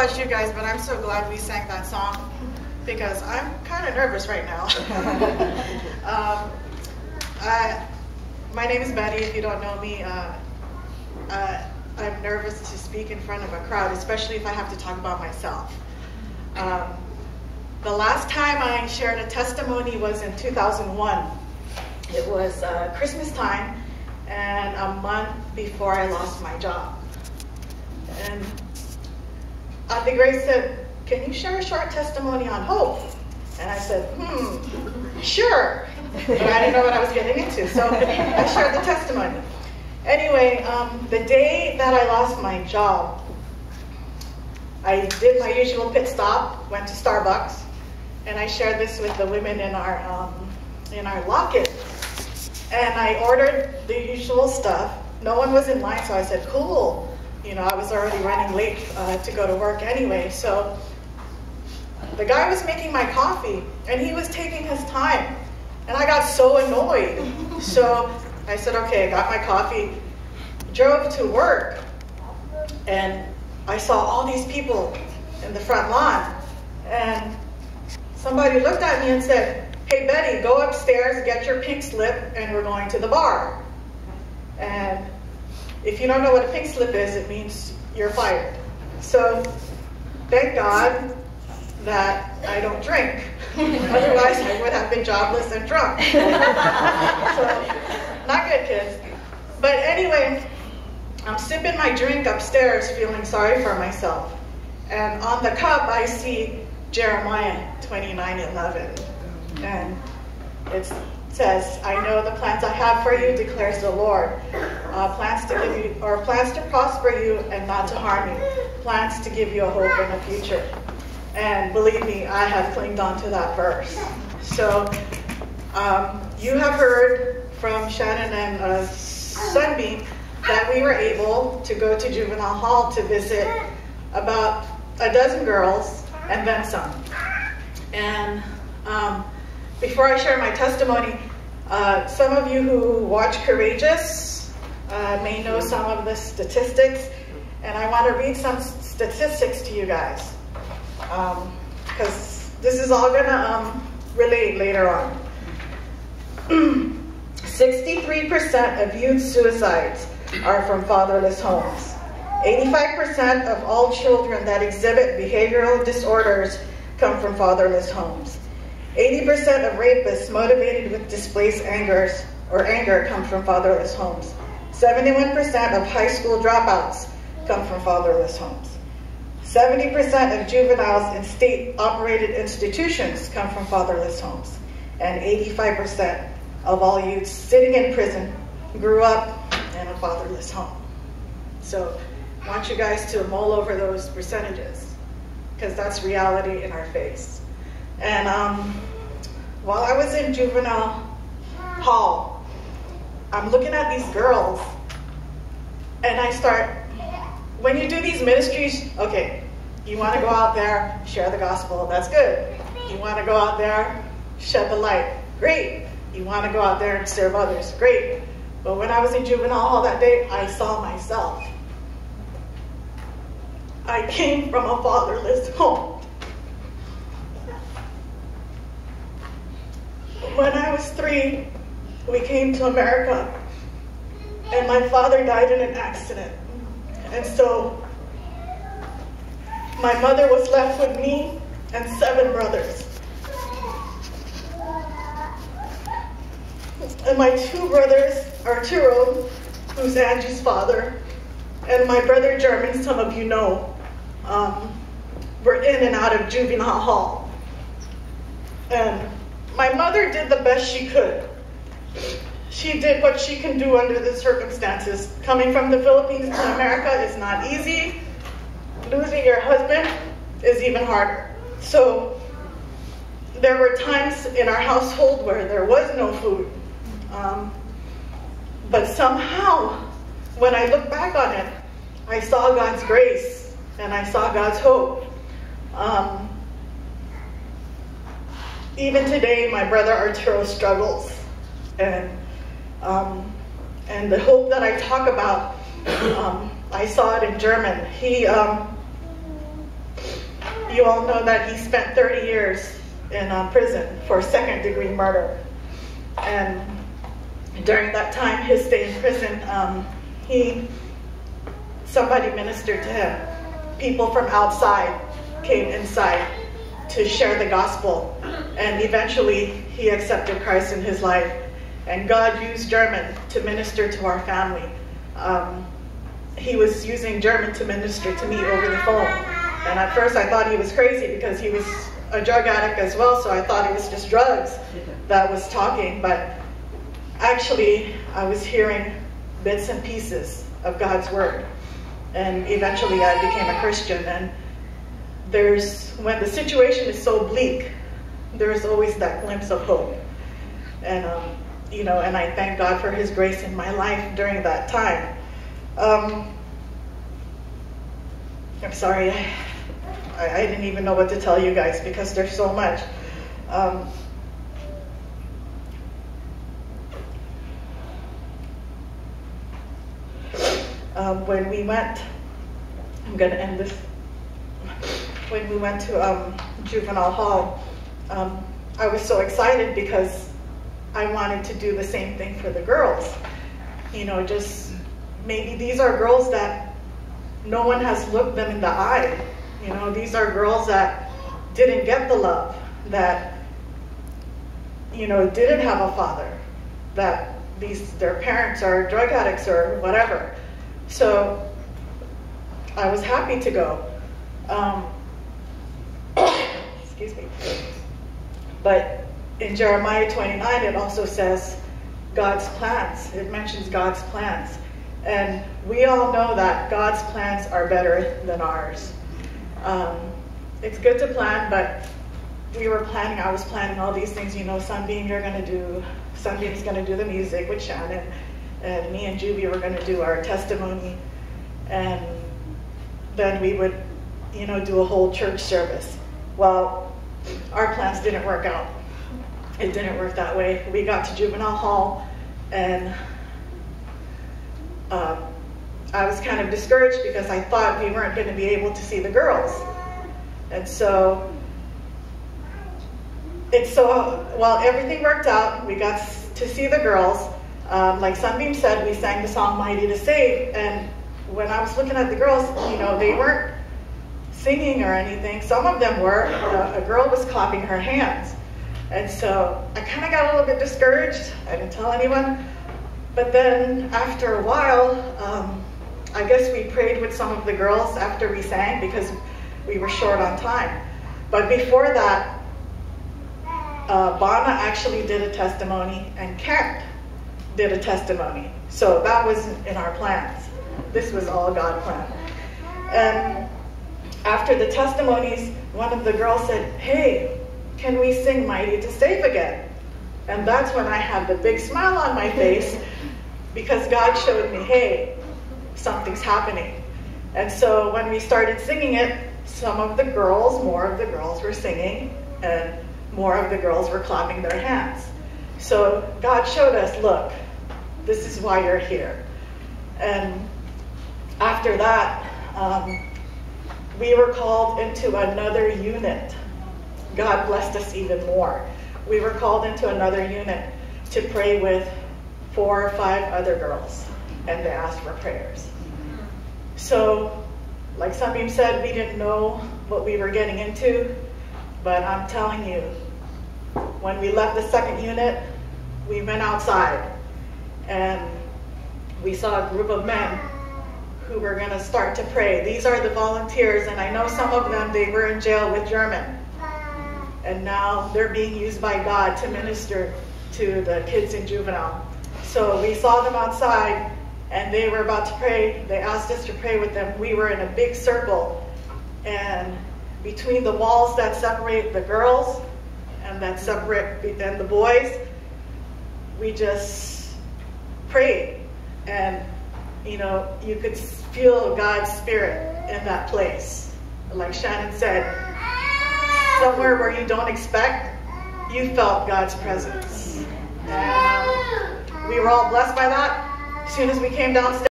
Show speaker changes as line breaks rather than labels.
about you guys, but I'm so glad we sang that song because I'm kind of nervous right now. My name is Betty. If you don't know me, I'm nervous to speak in front of a crowd, especially if I have to talk about myself. The last time I shared a testimony was in 2001. It was Christmas time and a month before I lost my job. And Auntie Grace said, "Can you share a short testimony on hope?" And I said, sure. But I didn't know what I was getting into, so I shared the testimony. Anyway, the day that I lost my job, I did my usual pit stop, went to Starbucks, and I shared this with the women in our locket. And I ordered the usual stuff. No one was in line, so I said, cool. You know, I was already running late to go to work anyway. So the guy was making my coffee, and he was taking his time. And I got so annoyed. So I said, okay, I got my coffee, drove to work, and I saw all these people in the front lawn. And somebody looked at me and said, "Hey, Betty, go upstairs, get your pink slip, and we're going to the bar." And if you don't know what a pink slip is, it means you're fired. So thank God that I don't drink. Otherwise, I would have been jobless and drunk. So, not good, kids. But anyway, I'm sipping my drink upstairs, feeling sorry for myself. And on the cup, I see Jeremiah 29:11. And it says, "I know the plans I have for you, declares the Lord. Plans to prosper you and not to harm you. Plans to give you a hope and a future." And believe me, I have clinged on to that verse. So you have heard from Shannon and Sunbeam that we were able to go to juvenile hall to visit about a dozen girls and then some. And before I share my testimony, some of you who watch Courageous may know some of the statistics, and I want to read some statistics to you guys, because this is all going to relate later on. 63% of youth suicides are from fatherless homes. 85% of all children that exhibit behavioral disorders come from fatherless homes. 80% of rapists motivated with displaced anger come from fatherless homes. 71% of high school dropouts come from fatherless homes. 70% of juveniles in state-operated institutions come from fatherless homes. And 85% of all youth sitting in prison grew up in a fatherless home. So I want you guys to mull over those percentages, because that's reality in our face. And while I was in juvenile hall, I'm looking at these girls, and I start, when you do these ministries, okay, you want to go out there, share the gospel, that's good. You want to go out there, shed the light, great. You want to go out there and serve others, great. But when I was in juvenile hall that day, I saw myself. I came from a fatherless home. When I was 3, we came to America, and my father died in an accident. And so my mother was left with me and 7 brothers. And my 2 brothers, Arturo, who's Angie's father, and my brother German, some of you know, were in and out of juvenile hall. And my mother did the best she could. She did what she can do under the circumstances. Coming from the Philippines to America is not easy. Losing your husband is even harder. So there were times in our household where there was no food. But somehow, when I look back on it, I saw God's grace and I saw God's hope. Even today, my brother Arturo struggles, and the hope that I talk about, I saw it in German. He you all know that he spent 30 years in prison for second-degree murder. And during that time, his stay in prison, somebody ministered to him. People from outside came inside to share the gospel. And eventually, he accepted Christ in his life. And God used German to minister to our family. He was using German to minister to me over the phone. And at first I thought he was crazy because he was a drug addict as well, so I thought it was just drugs that was talking. But actually, I was hearing bits and pieces of God's word. And eventually I became a Christian. And when the situation is so bleak, there's always that glimpse of hope. And and I thank God for his grace in my life during that time. I'm sorry, I didn't even know what to tell you guys because there's so much. When we went, I'm going to end this. When we went to juvenile hall, I was so excited because I wanted to do the same thing for the girls. Just maybe these are girls that no one has looked them in the eye. These are girls that didn't get the love, that, didn't have a father, that their parents are drug addicts or whatever. So I was happy to go. Excuse me. But in Jeremiah 29, it also says God's plans. It mentions God's plans. And we all know that God's plans are better than ours. It's good to plan, but I was planning all these things. Sunbeam's going to do the music with Shannon. And me and Juvie were going to do our testimony. And then we would, do a whole church service. Well, our plans didn't work out. It didn't work that way. We got to juvenile hall, and I was kind of discouraged because I thought we weren't going to be able to see the girls. And so, everything worked out. We got to see the girls. Like Sunbeam said, we sang the song Mighty to Save. And when I was looking at the girls, they weren't singing or anything. Some of them were. A girl was clapping her hands. And so I kind of got a little bit discouraged. I didn't tell anyone. But then after a while, I guess we prayed with some of the girls after we sang because we were short on time. But before that, Bana actually did a testimony and Kent did a testimony. So that wasn't in our plans. This was all God planned. And after the testimonies, one of the girls said, "Hey, can we sing Mighty to Save again?" And that's when I had the big smile on my face because God showed me, hey, something's happening. And so when we started singing it, more of the girls were singing and more of the girls were clapping their hands. So God showed us, look, this is why you're here. And after that, we were called into another unit. God blessed us even more. We were called into another unit to pray with 4 or 5 other girls, and they asked for prayers. So, like Sunbeam said, we didn't know what we were getting into, but I'm telling you, when we left the second unit, we went outside, and we saw a group of men who were going to start to pray. These are the volunteers, and I know some of them, they were in jail with German. And now they're being used by God to minister to the kids in juvenile. So we saw them outside, and they were about to pray. They asked us to pray with them. We were in a big circle, and between the walls that separate the girls and the boys, we just prayed. And you could feel God's spirit in that place. Like Shannon said, somewhere where you don't expect, you felt God's presence. And we were all blessed by that. As soon as we came downstairs,